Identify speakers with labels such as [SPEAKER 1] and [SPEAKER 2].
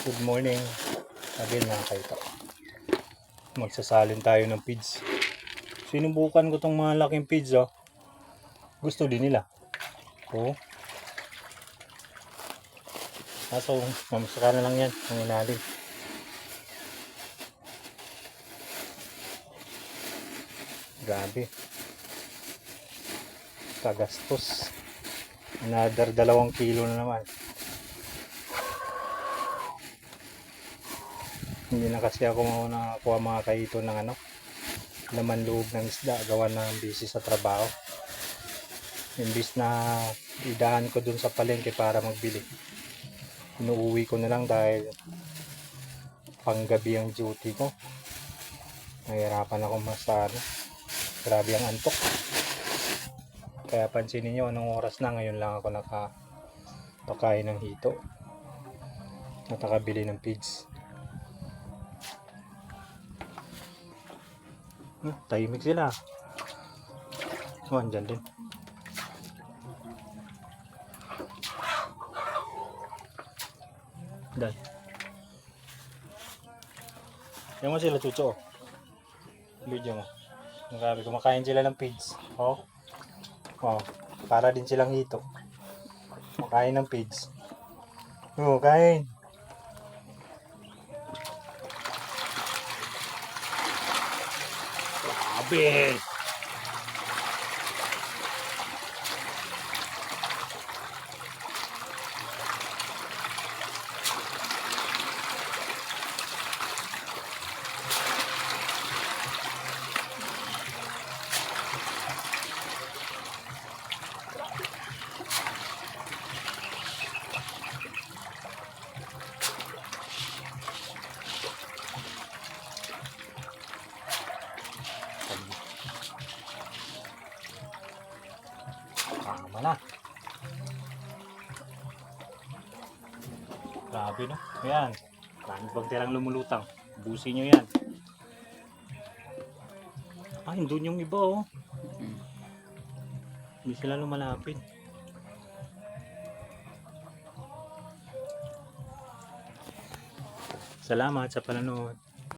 [SPEAKER 1] Good morning. Sabi na kayo. Magsasalin tayo ng feeds. Sinubukan ko tong mga laking feeds, oh. Gusto din nila. Oh. Kaso, mamasaka na lang yan. Ang inalim. Grabe. Kagastos. Another 2 kilo na naman. Hindi na kasi ako nakakuha mga kaito ng laman loob ng isda, gawa ng busy sa trabaho. Imbis na idahan ko dun sa palengke para magbili, inuuwi ko na lang dahil panggabi ang duty ko. Nahirapan ako grabe ang antok. Kaya pansinin nyo anong oras na, ngayon lang ako nakapakain ng hito at nakabili ng feeds. Tahimik sila. Oh, andyan din. Dan. Yan mo sila, Chucho. Video mo. Grabe, kumakain sila ng feeds. Oh. Oh, para din silang hito. Kumakain ng feeds. Oh, kain. Grabe. Tama na. Grabe, no? Ayan. Marami bang tirang lumulutang. Busin nyo yan. Ay, doon yung iba, oh. Hindi sila lumalapit. Salamat sa panonood.